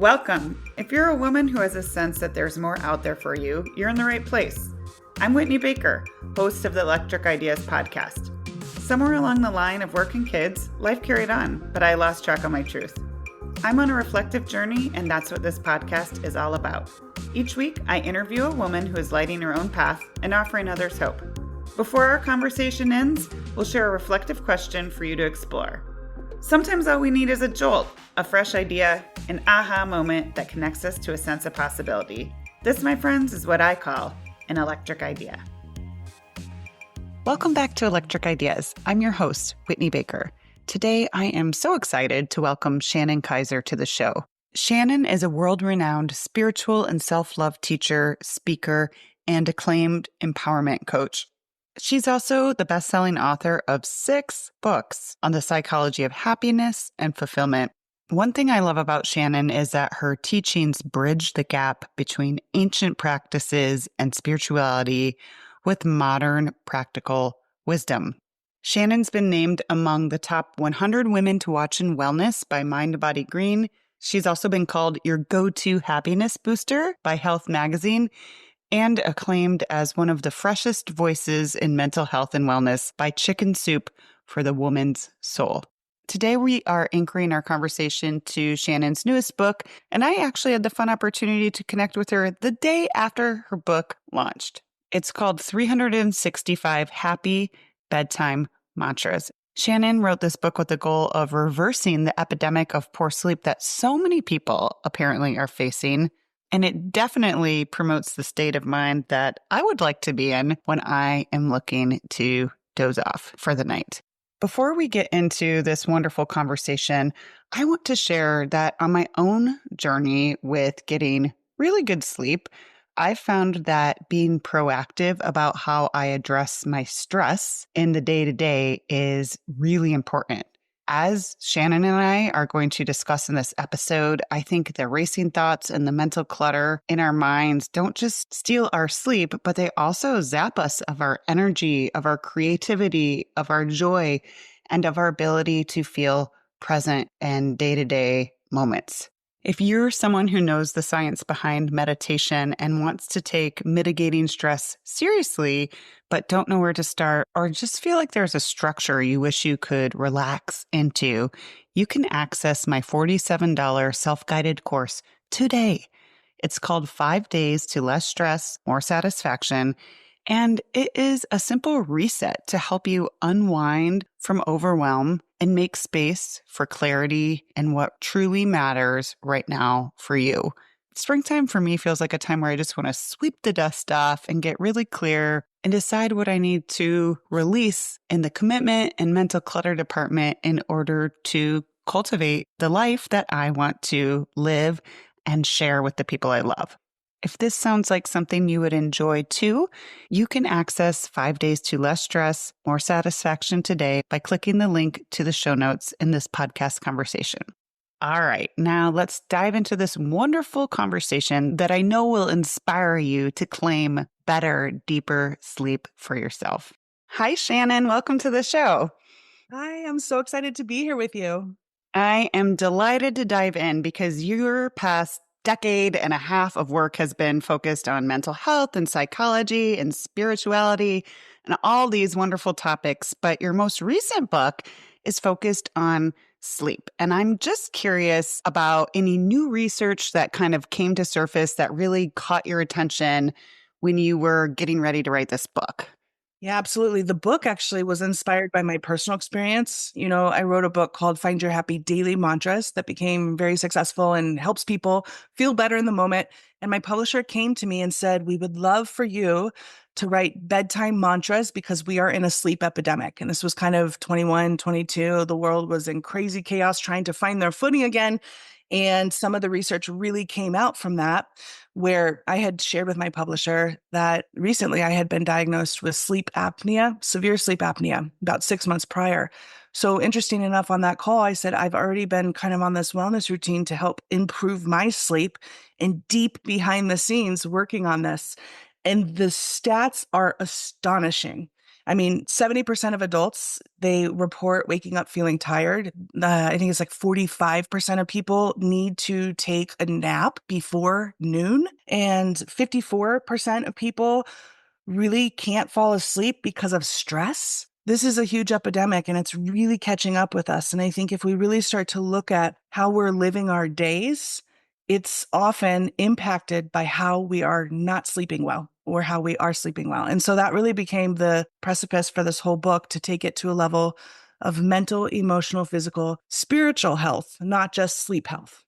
Welcome. If you're a woman who has a sense that there's more out there for you, you're in the right place. I'm Whitney Baker, host of the Electric Ideas podcast. Somewhere along the line of work and kids, life carried on, but I lost track of my truth. I'm on a reflective journey, and that's what this podcast is all about. Each week, I interview a woman who is lighting her own path and offering others hope. Before our conversation ends, we'll share a reflective question for you to explore. Sometimes all we need is a jolt, a fresh idea, an aha moment that connects us to a sense of possibility. This, my friends, is what I call an electric idea. Welcome back to Electric Ideas. I'm your host, Whitney Baker. Today, I am so excited to welcome Shannon Kaiser to the show. Shannon is a world-renowned spiritual and self-love teacher, speaker, and acclaimed empowerment coach. She's also the best-selling author of 6 books on the psychology of happiness and fulfillment. One thing I love about Shannon is that her teachings bridge the gap between ancient practices and spirituality with modern practical wisdom. Shannon's been named among the top 100 women to watch in wellness by Mind Body Green. She's also been called your go-to happiness booster by Health Magazine, and acclaimed as one of the freshest voices in mental health and wellness by Chicken Soup for the Woman's Soul. Today, we are anchoring our conversation to Shannon's newest book, and I actually had the fun opportunity to connect with her the day after her book launched. It's called 365 Happy Bedtime Mantras. Shannon wrote this book with the goal of reversing the epidemic of poor sleep that so many people apparently are facing. And it definitely promotes the state of mind that I would like to be in when I am looking to doze off for the night. Before we get into this wonderful conversation, I want to share that on my own journey with getting really good sleep, I found that being proactive about how I address my stress in the day-to-day is really important. As Shannon and I are going to discuss in this episode, I think the racing thoughts and the mental clutter in our minds don't just steal our sleep, but they also zap us of our energy, of our creativity, of our joy, and of our ability to feel present in day-to-day moments. If you're someone who knows the science behind meditation and wants to take mitigating stress seriously, but don't know where to start, or just feel like there's a structure you wish you could relax into, you can access my $47 self-guided course today. It's called 5 Days to Less Stress, More Satisfaction, and it is a simple reset to help you unwind from overwhelm and make space for clarity and what truly matters right now for you. Springtime for me feels like a time where I just want to sweep the dust off and get really clear and decide what I need to release in the commitment and mental clutter department in order to cultivate the life that I want to live and share with the people I love. If this sounds like something you would enjoy too, you can access 5 Days to Less Stress, More Satisfaction today by clicking the link to the show notes in this podcast conversation. All right, now let's dive into this wonderful conversation that I know will inspire you to claim better, deeper sleep for yourself. Hi, Shannon. Welcome to the show. Hi, I'm so excited to be here with you. I am delighted to dive in because your past decade and a half of work has been focused on mental health and psychology and spirituality and all these wonderful topics. But your most recent book is focused on sleep. And I'm just curious about any new research that kind of came to surface that really caught your attention when you were getting ready to write this book. Yeah, absolutely. The book actually was inspired by my personal experience. I wrote a book called Find Your Happy Daily Mantras that became very successful and helps people feel better in the moment. And my publisher came to me and said, we would love for you to write bedtime mantras because we are in a sleep epidemic. And this was kind of 21, 22. The world was in crazy chaos trying to find their footing again. And some of the research really came out from that, where I had shared with my publisher that recently I had been diagnosed with sleep apnea, severe sleep apnea, about 6 months prior. So interesting enough, on that call, I said, I've already been kind of on this wellness routine to help improve my sleep and deep behind the scenes working on this. And the stats are astonishing. I mean, 70% of adults, they report waking up feeling tired. I think it's like 45% of people need to take a nap before noon, and 54% of people really can't fall asleep because of stress. This is a huge epidemic and it's really catching up with us. And I think if we really start to look at how we're living our days, it's often impacted by how we are not sleeping well or how we are sleeping well. And so that really became the precipice for this whole book, to take it to a level of mental, emotional, physical, spiritual health, not just sleep health.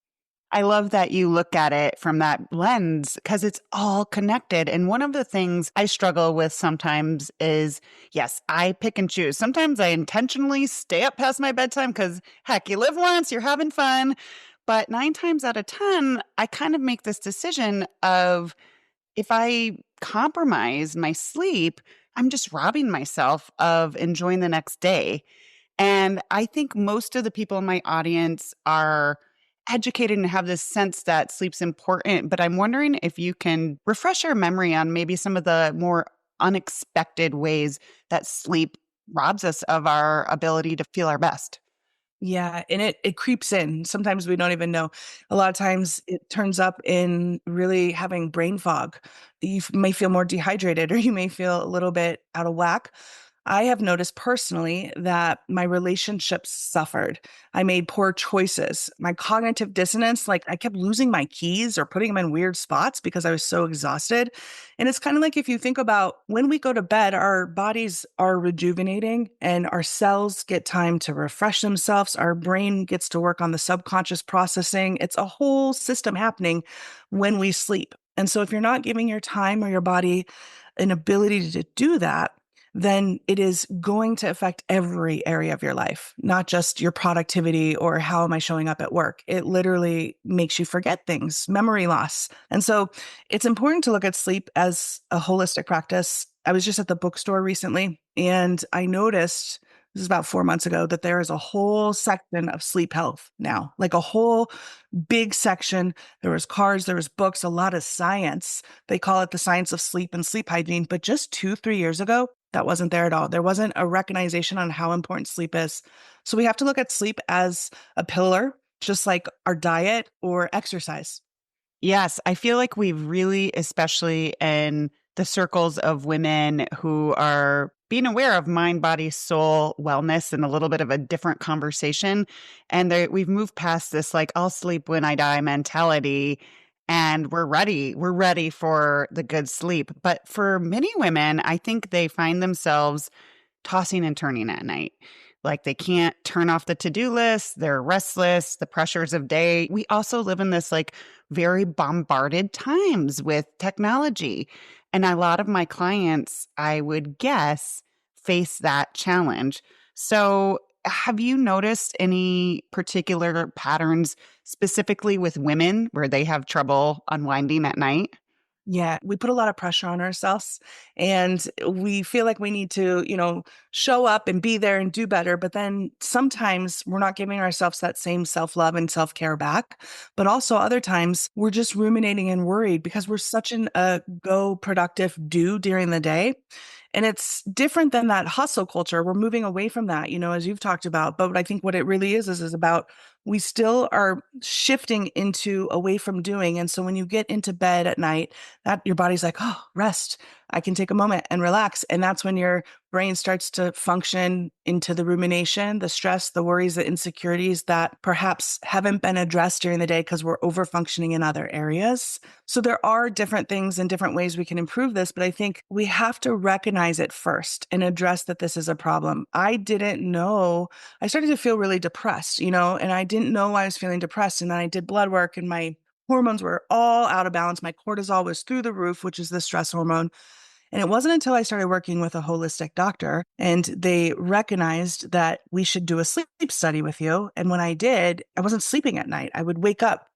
I love that you look at it from that lens because it's all connected. And one of the things I struggle with sometimes is, yes, I pick and choose. Sometimes I intentionally stay up past my bedtime because, heck, you live once, you're having fun. But 9 times out of 10, I kind of make this decision of, if I compromise my sleep, I'm just robbing myself of enjoying the next day. And I think most of the people in my audience are educated and have this sense that sleep's important. But I'm wondering if you can refresh our memory on maybe some of the more unexpected ways that sleep robs us of our ability to feel our best. Yeah, and it creeps in. Sometimes we don't even know. A lot of times it turns up in really having brain fog. May feel more dehydrated or you may feel a little bit out of whack. I have noticed personally that my relationships suffered. I made poor choices. My cognitive dissonance, like I kept losing my keys or putting them in weird spots because I was so exhausted. And it's kind of like, if you think about when we go to bed, our bodies are rejuvenating and our cells get time to refresh themselves. Our brain gets to work on the subconscious processing. It's a whole system happening when we sleep. And so if you're not giving your time or your body an ability to do that, then it is going to affect every area of your life, not just your productivity or how am I showing up at work. It literally makes you forget things, memory loss. And so it's important to look at sleep as a holistic practice. I was just at the bookstore recently and I noticed, this is about 4 months ago, that there is a whole section of sleep health now, like a whole big section. There was cards, there was books, a lot of science. They call it the science of sleep and sleep hygiene. But just 2, 3 years ago, that wasn't there at all. There wasn't a recognition on how important sleep is. So we have to look at sleep as a pillar, just like our diet or exercise. Yes, I feel like we've really, especially in the circles of women who are being aware of mind, body, soul wellness and a little bit of a different conversation. And we've moved past this, like, I'll sleep when I die mentality. And we're ready. We're ready for the good sleep. But for many women, I think they find themselves tossing and turning at night. Like they can't turn off the to-do list, they're restless, the pressures of day. We also live in this like very bombarded times with technology. And a lot of my clients, I would guess, face that challenge. So, have you noticed any particular patterns specifically with women where they have trouble unwinding at night? Yeah, we put a lot of pressure on ourselves and we feel like we need to, show up and be there and do better. But then sometimes we're not giving ourselves that same self love and self care back. But also other times we're just ruminating and worried because we're such an go productive do during the day. And it's different than that hustle culture. We're moving away from that, as you've talked about. But I think what it really is about, we still are shifting into away from doing. And so when you get into bed at night, that your body's like, oh, rest. I can take a moment and relax. And that's when your brain starts to function into the rumination, the stress, the worries, the insecurities that perhaps haven't been addressed during the day because we're over functioning in other areas. So there are different things and different ways we can improve this, but I think we have to recognize it first and address that this is a problem. I didn't know. I started to feel really depressed, and I didn't know why I was feeling depressed. And then I did blood work and my hormones were all out of balance. My cortisol was through the roof, which is the stress hormone. And it wasn't until I started working with a holistic doctor and they recognized that we should do a sleep study with you. And when I did, I wasn't sleeping at night. I would wake up,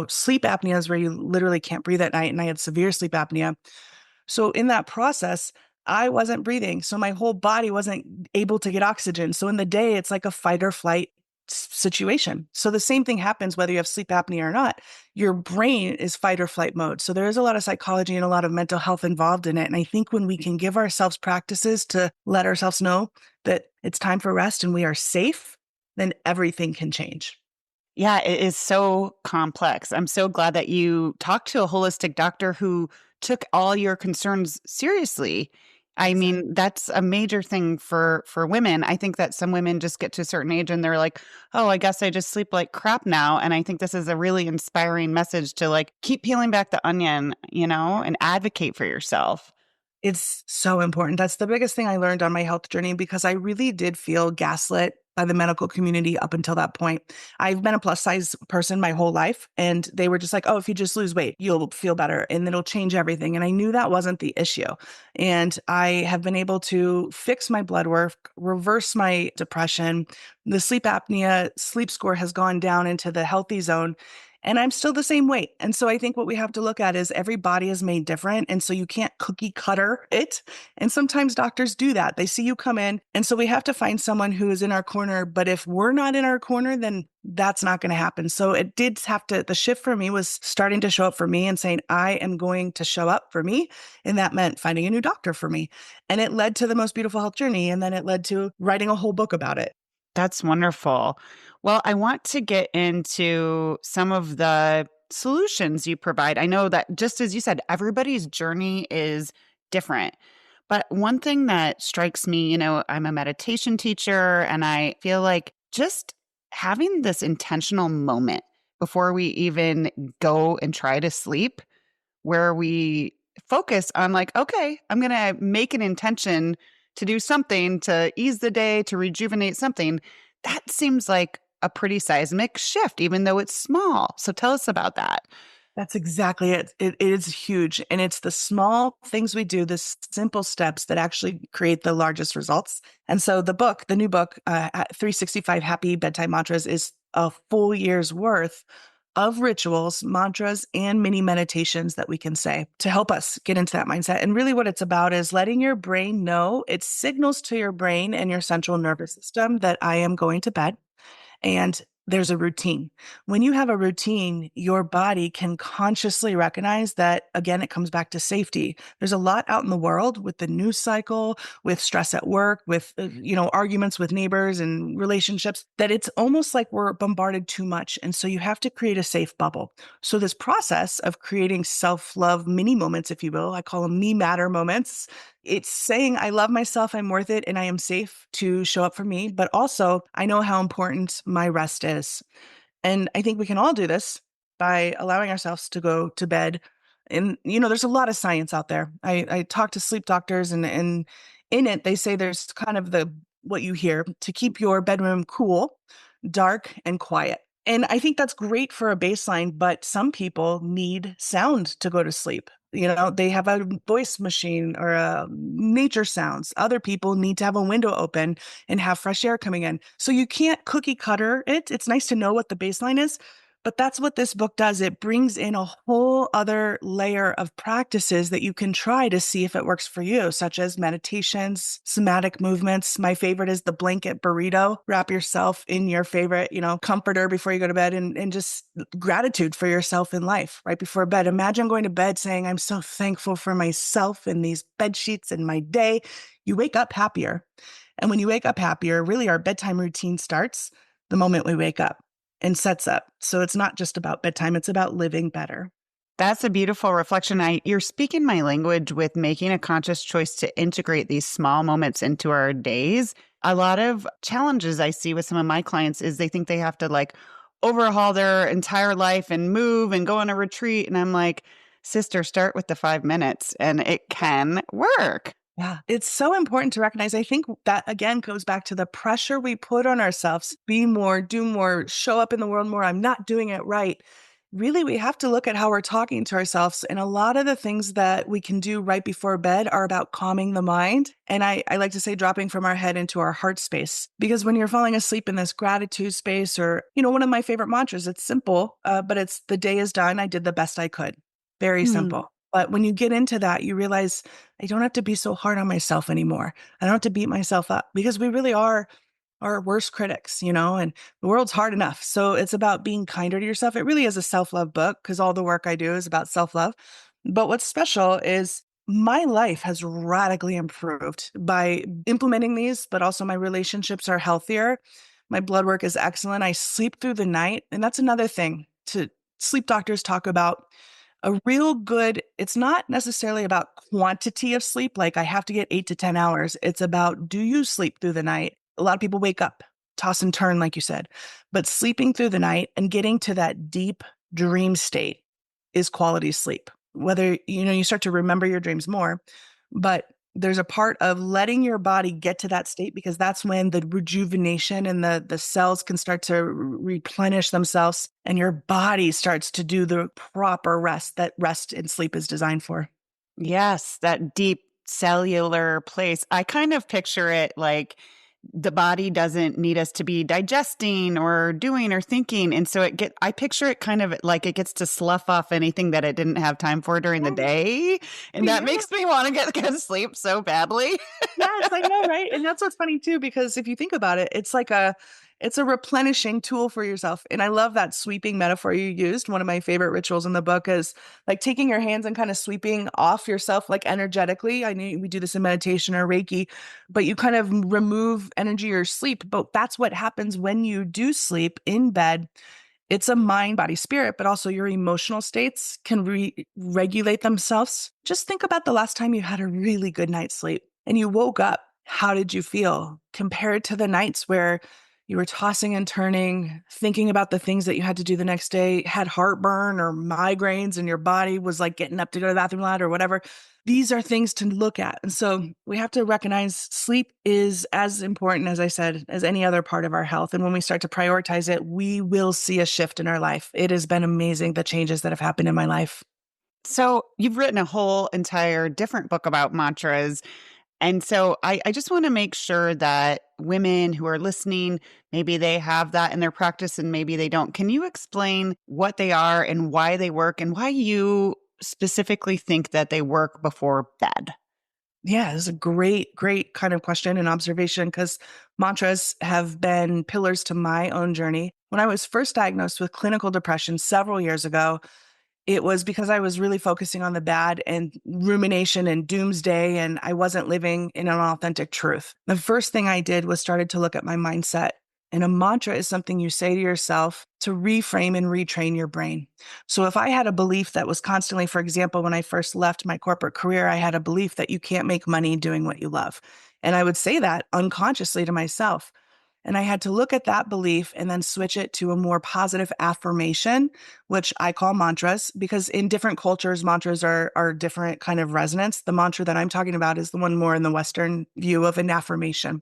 sleep apnea is where you literally can't breathe at night. And I had severe sleep apnea. So in that process, I wasn't breathing. So my whole body wasn't able to get oxygen. So in the day, it's like a fight or flight situation. So the same thing happens whether you have sleep apnea or not. Your brain is fight or flight mode. So there is a lot of psychology and a lot of mental health involved in it. And I think when we can give ourselves practices to let ourselves know that it's time for rest and we are safe, then everything can change. Yeah, it is so complex. I'm so glad that you talked to a holistic doctor who took all your concerns seriously. I Exactly. mean, that's a major thing for women. I think that some women just get to a certain age and they're like, "Oh, I guess I just sleep like crap now." And I think this is a really inspiring message to like keep peeling back the onion, and advocate for yourself. It's so important. That's the biggest thing I learned on my health journey because I really did feel gaslit by the medical community up until that point. I've been a plus size person my whole life, and they were just like, oh, if you just lose weight, you'll feel better and it'll change everything. And I knew that wasn't the issue. And I have been able to fix my blood work, reverse my depression. The sleep apnea sleep score has gone down into the healthy zone and I'm still the same weight. And so I think what we have to look at is every body is made different. And so you can't cookie cutter it. And sometimes doctors do that. They see you come in. And so we have to find someone who is in our corner. But if we're not in our corner, then that's not going to happen. So it did have to, the shift for me was starting to show up for me and saying, I am going to show up for me. And that meant finding a new doctor for me. And it led to the most beautiful health journey. And then it led to writing a whole book about it. That's wonderful. Well, I want to get into some of the solutions you provide. I know that just as you said, everybody's journey is different. But one thing that strikes me, I'm a meditation teacher, and I feel like just having this intentional moment before we even go and try to sleep where we focus on like, okay, I'm going to make an intention to do something to ease the day, to rejuvenate something. That seems like a pretty seismic shift, even though it's small. So tell us about that. That's exactly it. It is huge. And it's the small things we do, the simple steps that actually create the largest results. And so the new book, 365 Happy Bedtime Mantras, is a full year's worth of rituals, mantras, and mini meditations that we can say to help us get into that mindset. And really, what it's about is letting your brain know it signals to your brain and your central nervous system that I am going to bed. And there's a routine. When you have a routine, your body can consciously recognize that, again, it comes back to safety. There's a lot out in the world with the news cycle, with stress at work, with, arguments with neighbors and relationships that it's almost like we're bombarded too much. And so you have to create a safe bubble. So this process of creating self-love mini moments, if you will, I call them me matter moments. It's saying, I love myself, I'm worth it, and I am safe to show up for me. But also, I know how important my rest is. And I think we can all do this by allowing ourselves to go to bed. And, there's a lot of science out there. I talk to sleep doctors, and in it, they say there's kind of what you hear to keep your bedroom cool, dark, and quiet. And I think that's great for a baseline, but some people need sound to go to sleep. They have a voice machine or nature sounds. Other people need to have a window open and have fresh air coming in. So you can't cookie cutter it. It's nice to know what the baseline is, but that's what this book does. It brings in a whole other layer of practices that you can try to see if it works for you, such as meditations, somatic movements. My favorite is the blanket burrito. Wrap yourself in your favorite, comforter before you go to bed and just gratitude for yourself in life right before bed. Imagine going to bed saying, I'm so thankful for myself and these bed sheets and my day. You wake up happier. And when you wake up happier, really our bedtime routine starts the moment we wake up and sets up. So it's not just about bedtime, it's about living better. That's a beautiful reflection. You're speaking my language with making a conscious choice to integrate these small moments into our days. A lot of challenges I see with some of my clients is they think they have to like overhaul their entire life and move and go on a retreat. And I'm like, sister, start with the 5 minutes and it can work. Yeah, it's so important to recognize. I think that again goes back to the pressure we put on ourselves be more, do more, show up in the world more. I'm not doing it right. Really, we have to look at how we're talking to ourselves. And a lot of the things that we can do right before bed are about calming the mind. And I like to say dropping from our head into our heart space. Because when you're falling asleep in this gratitude space, or, one of my favorite mantras, it's simple, but it's the day is done. I did the best I could. Very Hmm. simple. But when you get into that, you realize I don't have to be so hard on myself anymore. I don't have to beat myself up because we really are our worst critics, and the world's hard enough. So it's about being kinder to yourself. It really is a self love book because all the work I do is about self love. But what's special is my life has radically improved by implementing these, but also my relationships are healthier. My blood work is excellent. I sleep through the night. And that's another thing to sleep doctors talk about a real good, it's not necessarily about quantity of sleep, like I have to get 8 to 10 hours. It's about do you sleep through the night? A lot of people wake up, toss and turn, like you said, but sleeping through the night and getting to that deep dream state is quality sleep. Whether, you start to remember your dreams more, but there's a part of letting your body get to that state because that's when the rejuvenation and the cells can start to replenish themselves and your body starts to do the proper rest that rest and sleep is designed for. Yes, that deep cellular place. I kind of picture it like the body doesn't need us to be digesting or doing or thinking. And so I picture it kind of like it gets to slough off anything that it didn't have time for during the Mm, day. And that yeah. makes me want to get good sleep so badly. Yes, I know, right? And that's what's funny too, because if you think about it, it's a replenishing tool for yourself. And I love that sweeping metaphor you used. One of my favorite rituals in the book is like taking your hands and kind of sweeping off yourself, like energetically. I know we do this in meditation or Reiki, but you kind of remove energy or sleep. But that's what happens when you do sleep in bed. It's a mind, body, spirit, but also your emotional states can regulate themselves. Just think about the last time you had a really good night's sleep and you woke up. How did you feel compared to the nights where you were tossing and turning, thinking about the things that you had to do the next day, had heartburn or migraines, and your body was like getting up to go to the bathroom a lot or whatever? These are things to look at. And so we have to recognize sleep is as important, as I said, as any other part of our health. And when we start to prioritize it, we will see a shift in our life. It has been amazing, the changes that have happened in my life. So you've written a whole entire different book about mantras. And so I just want to make sure that women who are listening, maybe they have that in their practice and maybe they don't. Can you explain what they are and why they work and why you specifically think that they work before bed? Yeah, this is a great, great kind of question and observation because mantras have been pillars to my own journey. When I was first diagnosed with clinical depression several years ago, it was because I was really focusing on the bad and rumination and doomsday, and I wasn't living in an authentic truth. The first thing I did was started to look at my mindset. And a mantra is something you say to yourself to reframe and retrain your brain. So if I had a belief that was constantly, for example, when I first left my corporate career, I had a belief that you can't make money doing what you love. And I would say that unconsciously to myself. And I had to look at that belief and then switch it to a more positive affirmation, which I call mantras, because in different cultures, mantras are different kind of resonance. The mantra that I'm talking about is the one more in the Western view of an affirmation.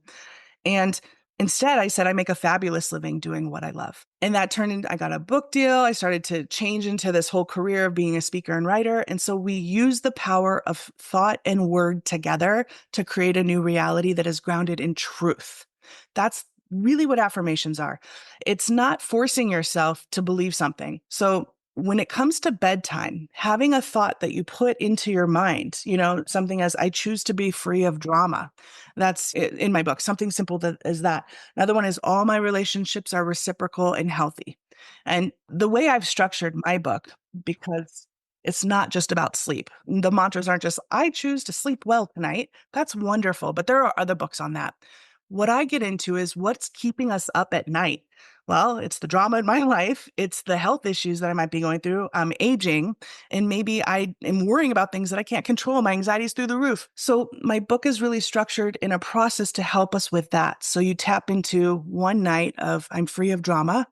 And instead, I said, I make a fabulous living doing what I love. And that turned into, I got a book deal. I started to change into this whole career of being a speaker and writer. And so we use the power of thought and word together to create a new reality that is grounded in truth. That's really what affirmations are. It's not forcing yourself to believe something. So when it comes to bedtime, having a thought that you put into your mind, something as I choose to be free of drama. That's in my book, something simple as that. Another one is all my relationships are reciprocal and healthy. And the way I've structured my book, because it's not just about sleep. The mantras aren't just, I choose to sleep well tonight. That's wonderful. But there are other books on that. What I get into is what's keeping us up at night. Well, it's the drama in my life. It's the health issues that I might be going through. I'm aging, and maybe I am worrying about things that I can't control. My anxiety is through the roof. So my book is really structured in a process to help us with that. So you tap into one night of I'm free of drama.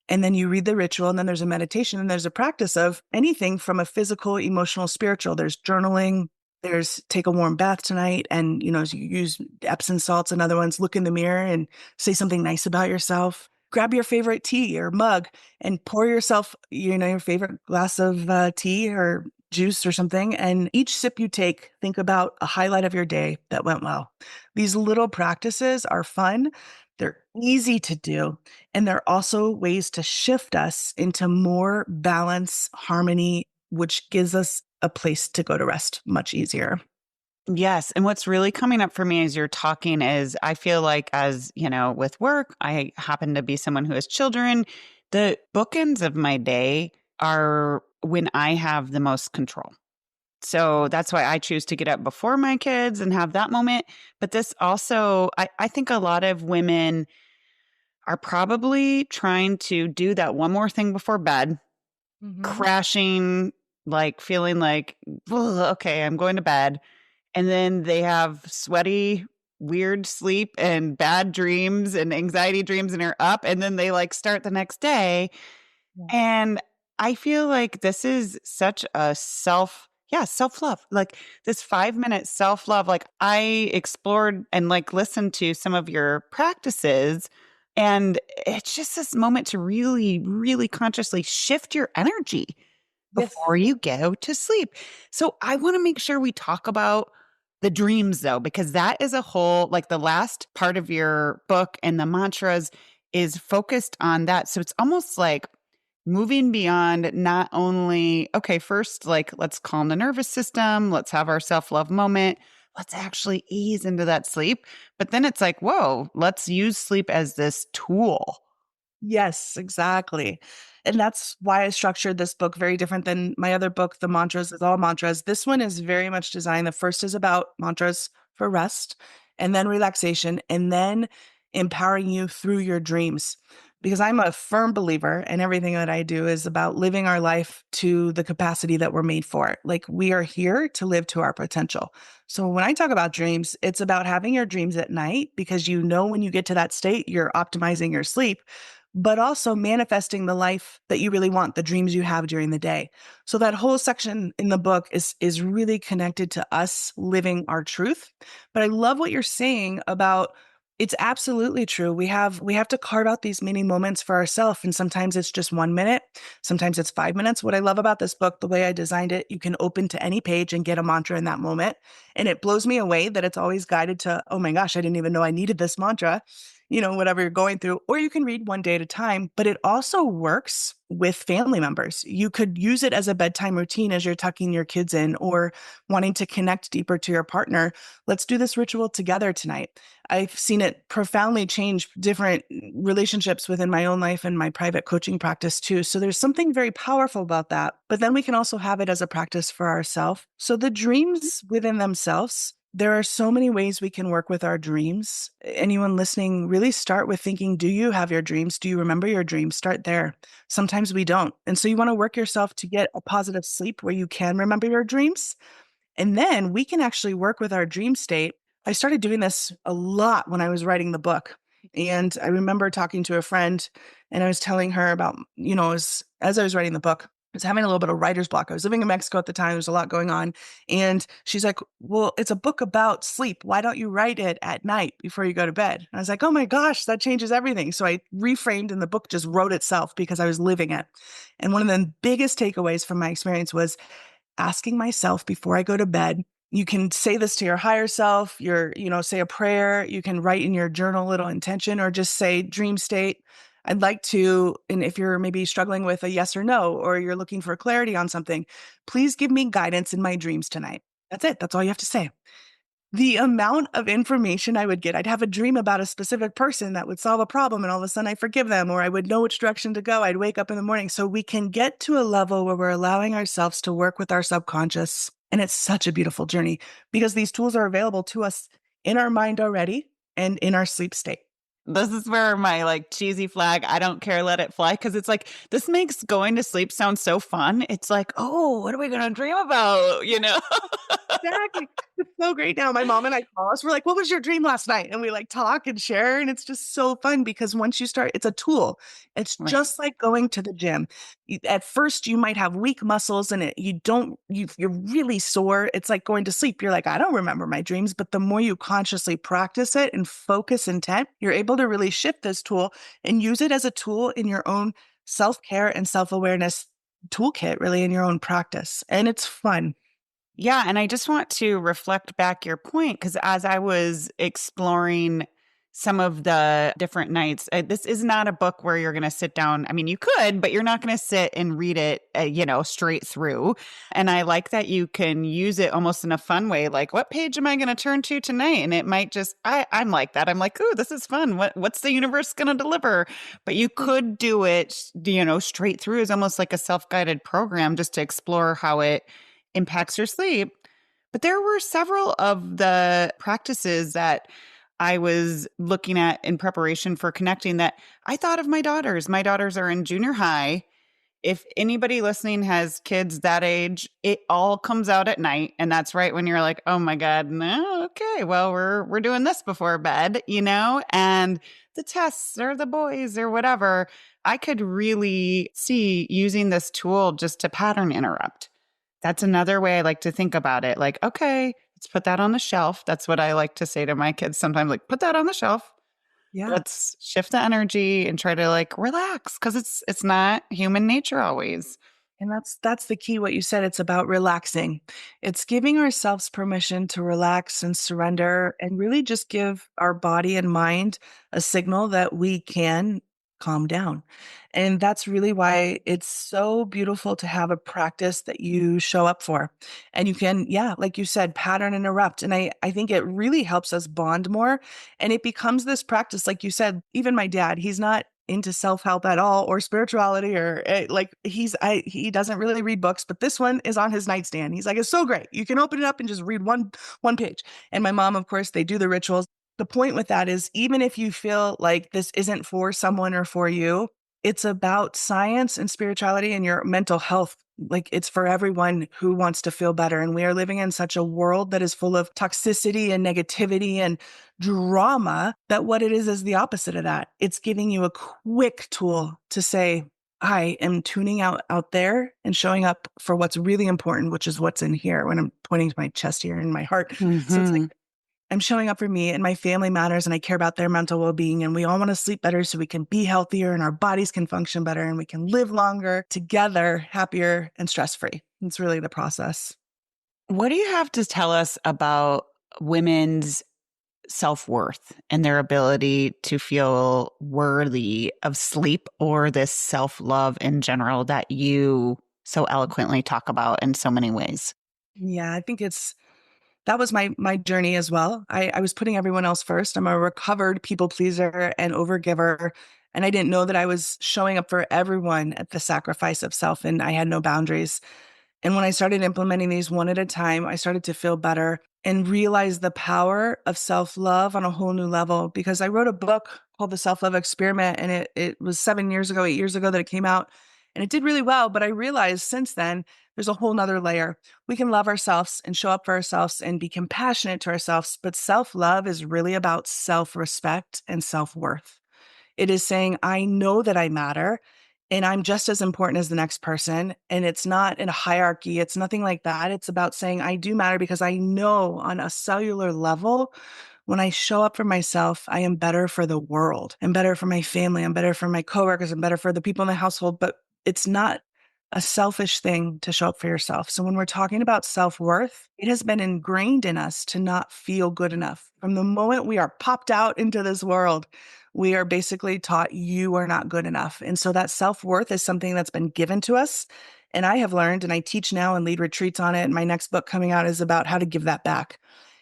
And then you read the ritual, and then there's a meditation, and there's a practice of anything from a physical, emotional, spiritual. There's journaling, there's take a warm bath tonight, and you use Epsom salts and other ones. Look in the mirror and say something nice about yourself. Grab your favorite tea or mug and pour yourself, your favorite glass of tea or juice or something. And each sip you take, think about a highlight of your day that went well. These little practices are fun. They're easy to do. And they're also ways to shift us into more balance, harmony, which gives us a place to go to rest much easier. Yes. And what's really coming up for me as you're talking is I feel like, as you know, with work, I happen to be someone who has children. The bookends of my day are when I have the most control. So that's why I choose to get up before my kids and have that moment. But this also, I think a lot of women are probably trying to do that one more thing before bed, Hmm. crashing, like feeling like, "Ugh, okay, I'm going to bed." And then they have sweaty, weird sleep and bad dreams and anxiety dreams and are up. And then they like start the next day. Yeah. And I feel like this is such a self love. Like this 5 minute self love. Like I explored and like listened to some of your practices. And it's just this moment to really, really consciously shift your energy before Yes. you go to sleep. So I want to make sure we talk about the dreams though, because that is a whole, like the last part of your book and the mantras is focused on that. So it's almost like moving beyond not only, okay, first, like, let's calm the nervous system, let's have our self love moment, let's actually ease into that sleep. But then it's like, whoa, let's use sleep as this tool. Yes, exactly. And that's why I structured this book very different than my other book, The Mantras is All Mantras. This one is very much designed. The first is about mantras for rest and then relaxation and then empowering you through your dreams. Because I'm a firm believer, and everything that I do is about living our life to the capacity that we're made for. Like we are here to live to our potential. So when I talk about dreams, it's about having your dreams at night because you know when you get to that state, you're optimizing your sleep, but also manifesting the life that you really want, the dreams you have during the day. So that whole section in the book is really connected to us living our truth. But I love what you're saying about it's absolutely true. We have to carve out these mini moments for ourselves, and sometimes it's just 1 minute, sometimes it's 5 minutes. What I love about this book, the way I designed it, you can open to any page and get a mantra in that moment, and it blows me away that it's always guided to, oh my gosh, I didn't even know I needed this mantra, whatever you're going through, or you can read one day at a time, but it also works with family members. You could use it as a bedtime routine as you're tucking your kids in or wanting to connect deeper to your partner. Let's do this ritual together tonight. I've seen it profoundly change different relationships within my own life and my private coaching practice too. So there's something very powerful about that. But then we can also have it as a practice for ourselves. So the dreams within themselves, there are so many ways we can work with our dreams. Anyone listening, really start with thinking, do you have your dreams? Do you remember your dreams? Start there. Sometimes we don't. And so you want to work yourself to get a positive sleep where you can remember your dreams. And then we can actually work with our dream state. I started doing this a lot when I was writing the book. And I remember talking to a friend and I was telling her about, as I was writing the book, I was having a little bit of writer's block. I was living in Mexico at the time. There was a lot going on. And she's like, well, it's a book about sleep. Why don't you write it at night before you go to bed? And I was like, oh my gosh, that changes everything. So I reframed and the book just wrote itself because I was living it. And one of the biggest takeaways from my experience was asking myself before I go to bed. You can say this to your higher self, say a prayer, you can write in your journal a little intention or just say dream state. I'd like to, and if you're maybe struggling with a yes or no, or you're looking for clarity on something, please give me guidance in my dreams tonight. That's it. That's all you have to say. The amount of information I would get, I'd have a dream about a specific person that would solve a problem, and all of a sudden I forgive them, or I would know which direction to go. I'd wake up in the morning. So we can get to a level where we're allowing ourselves to work with our subconscious. And it's such a beautiful journey because these tools are available to us in our mind already and in our sleep state. This is where my like cheesy flag, I don't care, let it fly. Cause it's like, this makes going to sleep sound so fun. It's like, oh, what are we going to dream about? You know? Exactly. It's so great now. My mom and I call us. We're like, what was your dream last night? And we like talk and share. And it's just so fun because once you start, it's a tool. It's Right. just like going to the gym. At first, you might have weak muscles and you're really sore. It's like going to sleep. You're like, I don't remember my dreams. But the more you consciously practice it and focus intent, you're able to really shift this tool and use it as a tool in your own self care and self awareness toolkit, really in your own practice. And it's fun. Yeah. And I just want to reflect back your point because as I was exploring some of the different nights. This is not a book where you're going to sit down. I mean, you could, but you're not going to sit and read it, straight through. And I like that you can use it almost in a fun way. Like, what page am I going to turn to tonight? And it might just, I'm like that. I'm like, ooh, this is fun. What's the universe going to deliver? But you could do it, straight through as almost like a self-guided program just to explore how it impacts your sleep. But there were several of the practices that I was looking at in preparation for connecting that I thought of my daughters. My daughters are in junior high. If anybody listening has kids that age, it all comes out at night. And that's right when you're like, oh my God, no, okay, well, we're doing this before bed, and the tests or the boys or whatever. I could really see using this tool just to pattern interrupt. That's another way I like to think about it. Like, okay, let's put that on the shelf. That's what I like to say to my kids sometimes, like, put that on the shelf. Yeah. Let's shift the energy and try to like relax because it's not human nature always. And that's the key, what you said. It's about relaxing. It's giving ourselves permission to relax and surrender and really just give our body and mind a signal that we can calm down. And that's really why it's so beautiful to have a practice that you show up for. And you can, yeah, like you said, pattern interrupt. And I think it really helps us bond more. And it becomes this practice, like you said, even my dad, he's not into self-help at all or spirituality or like he doesn't really read books, but this one is on his nightstand. He's like, it's so great. You can open it up and just read one page. And my mom, of course, they do the rituals. The point with that is even if you feel like this isn't for someone or for you, it's about science and spirituality and your mental health. Like it's for everyone who wants to feel better. And we are living in such a world that is full of toxicity and negativity and drama that what it is the opposite of that. It's giving you a quick tool to say, I am tuning out there and showing up for what's really important, which is what's in here when I'm pointing to my chest here and my heart. So it's like, Hmm. I'm showing up for me and my family matters and I care about their mental well-being and we all want to sleep better so we can be healthier and our bodies can function better and we can live longer together, happier and stress-free. It's really the process. What do you have to tell us about women's self-worth and their ability to feel worthy of sleep or this self-love in general that you so eloquently talk about in so many ways? Yeah, I think that was my journey as well. I was putting everyone else first. I'm a recovered people pleaser and overgiver. And I didn't know that I was showing up for everyone at the sacrifice of self and I had no boundaries. And when I started implementing these one at a time, I started to feel better and realize the power of self-love on a whole new level because I wrote a book called The Self-Love Experiment and it was 7 years ago, 8 years ago that it came out and it did really well. But I realized since then, there's a whole nother layer. We can love ourselves and show up for ourselves and be compassionate to ourselves. But self-love is really about self-respect and self-worth. It is saying, I know that I matter and I'm just as important as the next person. And it's not in a hierarchy. It's nothing like that. It's about saying, I do matter because I know on a cellular level, when I show up for myself, I am better for the world. I'm better for my family. I'm better for my coworkers. I'm better for the people in the household. But it's not a selfish thing to show up for yourself. So when we're talking about self-worth, it has been ingrained in us to not feel good enough. From the moment we are popped out into this world, we are basically taught you are not good enough. And so that self-worth is something that's been given to us. And I have learned, and I teach now and lead retreats on it. And my next book coming out is about how to give that back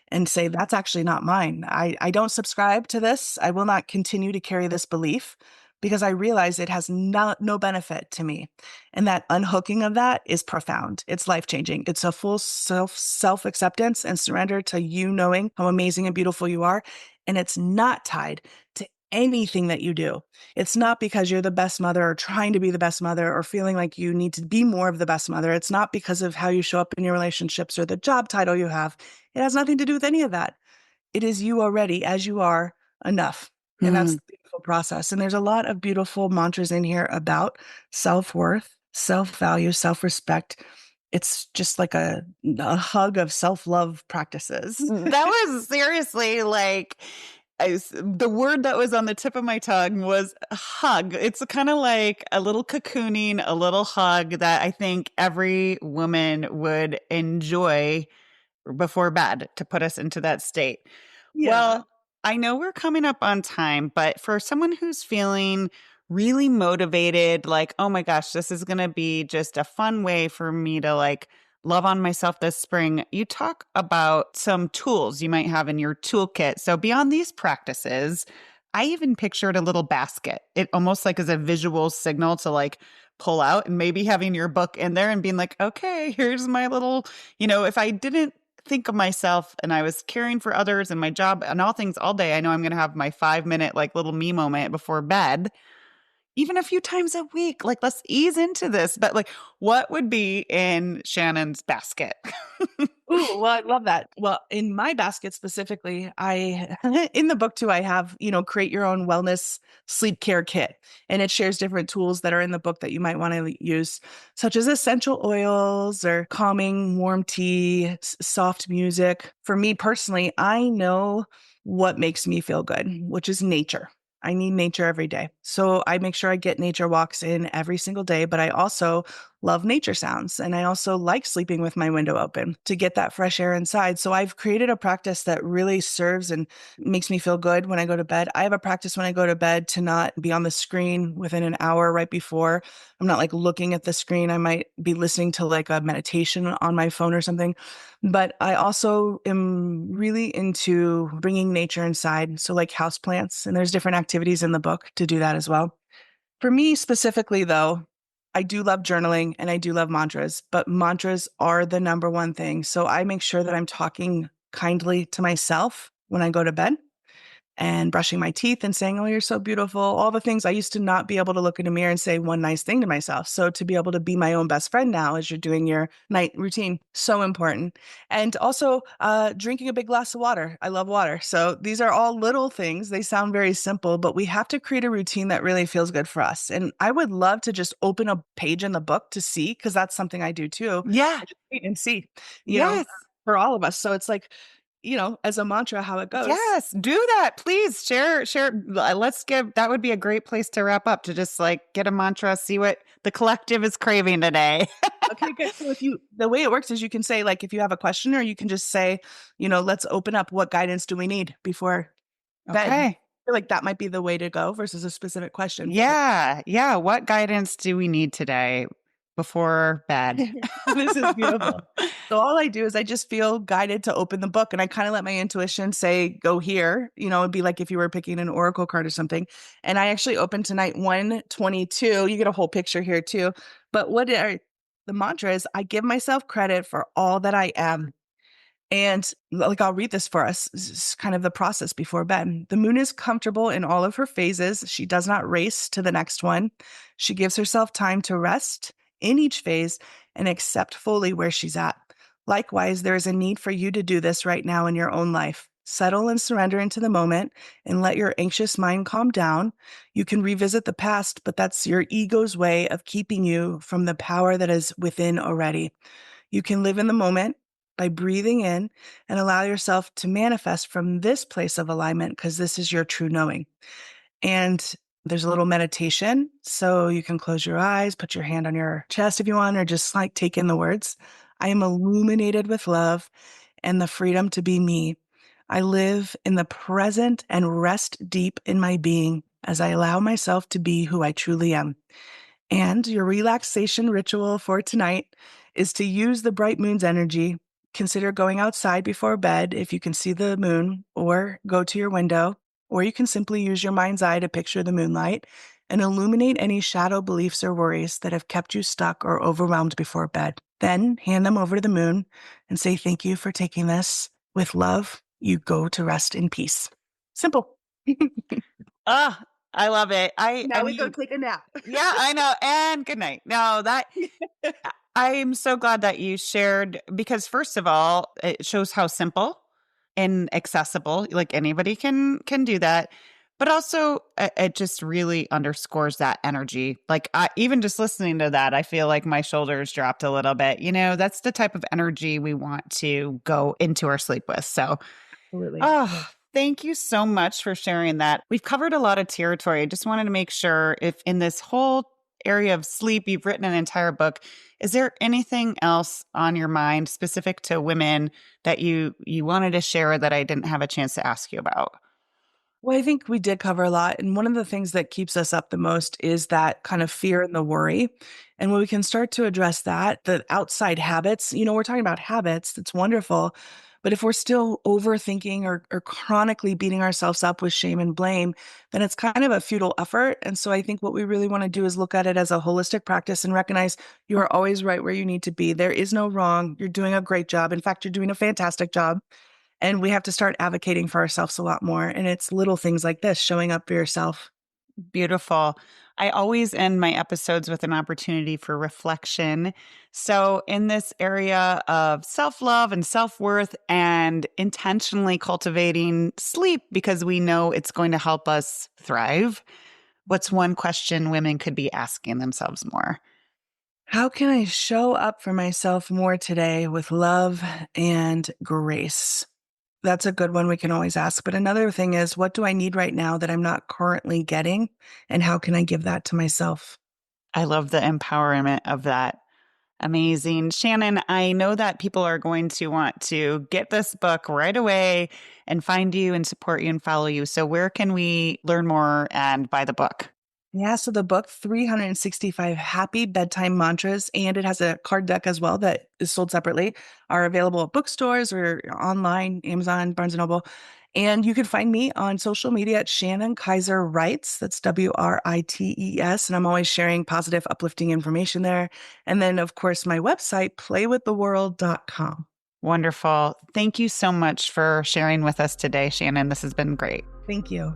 and say, that's actually not mine. I don't subscribe to this. I will not continue to carry this belief because I realize it has no benefit to me. And that unhooking of that is profound. It's life-changing. It's a full self-acceptance and surrender to you knowing how amazing and beautiful you are. And it's not tied to anything that you do. It's not because you're the best mother or trying to be the best mother or feeling like you need to be more of the best mother. It's not because of how you show up in your relationships or the job title you have. It has nothing to do with any of that. It is you already as you are enough. And that's Mm. the beautiful process. And there's a lot of beautiful mantras in here about self-worth, self-value, self-respect. It's just like a hug of self-love practices. That was seriously like the word that was on the tip of my tongue was hug. It's kind of like a little cocooning, a little hug that I think every woman would enjoy before bed to put us into that state. Yeah. Well, I know we're coming up on time, but for someone who's feeling really motivated, like, oh my gosh, this is going to be just a fun way for me to like love on myself this spring, you talk about some tools you might have in your toolkit. So beyond these practices, I even pictured a little basket. It almost like as a visual signal to like pull out and maybe having your book in there and being like, okay, here's my little, if I didn't think of myself and I was caring for others and my job and all things all day, I know I'm going to have my 5 minute, like little me moment before bed, even a few times a week. Like, let's ease into this. But like, what would be in Shannon's basket? Ooh, well, I love that. Well, in my basket specifically, I in the book too, I have, create your own wellness sleep care kit. And it shares different tools that are in the book that you might want to use, such as essential oils or calming, warm tea, soft music. For me personally, I know what makes me feel good, which is nature. I need nature every day. So I make sure I get nature walks in every single day, but I also love nature sounds. And I also like sleeping with my window open to get that fresh air inside. So I've created a practice that really serves and makes me feel good when I go to bed. I have a practice when I go to bed to not be on the screen within an hour right before. I'm not like looking at the screen. I might be listening to like a meditation on my phone or something. But I also am really into bringing nature inside. So like houseplants, and there's different activities in the book to do that as well. For me specifically, though, I do love journaling and I do love mantras, but mantras are the number one thing. So I make sure that I'm talking kindly to myself when I go to bed and brushing my teeth and saying, "Oh, you're so beautiful." All the things I used to not be able to look in a mirror and say one nice thing to myself. So to be able to be my own best friend now as you're doing your night routine, so important. And also drinking a big glass of water. I love water. So these are all little things. They sound very simple, but we have to create a routine that really feels good for us. And I would love to just open a page in the book to see, because that's something I do too. Yeah. I just read and see, you know, Yes. for all of us. So it's like, as a mantra, how it goes. Yes, do that. Please share. Let's give that would be a great place to wrap up to just like get a mantra, see what the collective is craving today. Okay, good. So the way it works is you can say, like, if you have a question, or you can just say, let's open up. What guidance do we need before bed? I Okay. feel like that might be the way to go versus a specific question. But Yeah. Yeah. What guidance do we need today before bed? this is beautiful. So all I do is I just feel guided to open the book, and I kind of let my intuition say, go here. It'd be like if you were picking an oracle card or something. And I actually opened tonight 122. You get a whole picture here too. But what are the mantra is, I give myself credit for all that I am. And like, I'll read this for us. This is kind of the process before bed. The moon is comfortable in all of her phases. She does not race to the next one. She gives herself time to rest in each phase and accept fully where she's at. Likewise, there is a need for you to do this right now in your own life. Settle and surrender into the moment and let your anxious mind calm down. You can revisit the past, but that's your ego's way of keeping you from the power that is within already. You can live in the moment by breathing in and allow yourself to manifest from this place of alignment, because this is your true knowing. And there's a little meditation. So you can close your eyes, put your hand on your chest if you want, or just like take in the words. I am illuminated with love and the freedom to be me. I live in the present and rest deep in my being as I allow myself to be who I truly am. And your relaxation ritual for tonight is to use the bright moon's energy. Consider going outside before bed if you can see the moon, or go to your window, or you can simply use your mind's eye to picture the moonlight and illuminate any shadow beliefs or worries that have kept you stuck or overwhelmed before bed. Then hand them over to the moon and say, "Thank you for taking this. With love, you go to rest in peace." Simple. Ah, I love it. I Now we go mean, take a nap. yeah, I know. And good night. No, that I'm so glad that you shared because first of all, it shows how simple and accessible, like anybody can do that. But also it just really underscores that energy. Like even just listening to that, I feel like my shoulders dropped a little bit. That's the type of energy we want to go into our sleep with. So Absolutely. oh, thank you so much for sharing that. We've covered a lot of territory. I just wanted to make sure if in this whole area of sleep, you've written an entire book. Is there anything else on your mind specific to women that you wanted to share that I didn't have a chance to ask you about? Well, I think we did cover a lot. And one of the things that keeps us up the most is that kind of fear and the worry. And when we can start to address that, the outside habits, we're talking about habits, that's wonderful. But if we're still overthinking or chronically beating ourselves up with shame and blame, then it's kind of a futile effort. And so I think what we really want to do is look at it as a holistic practice and recognize you are always right where you need to be. There is no wrong. You're doing a great job. In fact, you're doing a fantastic job. And we have to start advocating for ourselves a lot more. And it's little things like this, showing up for yourself. Beautiful. I always end my episodes with an opportunity for reflection. So, in this area of self love and self worth and intentionally cultivating sleep because we know it's going to help us thrive, what's one question women could be asking themselves more? How can I show up for myself more today with love and grace? That's a good one we can always ask. But another thing is, what do I need right now that I'm not currently getting? And how can I give that to myself? I love the empowerment of that. Amazing. Shannon, I know that people are going to want to get this book right away and find you and support you and follow you. So, where can we learn more and buy the book? Yeah, so the book, 365 Happy Bedtime Mantras, and it has a card deck as well that is sold separately, are available at bookstores or online, Amazon, Barnes& and Noble. And you can find me on social media at Shannon Kaiser Writes. That's Writes. And I'm always sharing positive, uplifting information there. And then, of course, my website, playwiththeworld.com. Wonderful. Thank you so much for sharing with us today, Shannon. This has been great. Thank you.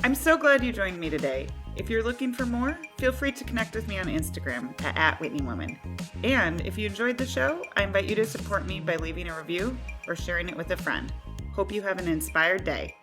I'm so glad you joined me today. If you're looking for more, feel free to connect with me on Instagram at @WhitneyWoman. And if you enjoyed the show, I invite you to support me by leaving a review or sharing it with a friend. Hope you have an inspired day.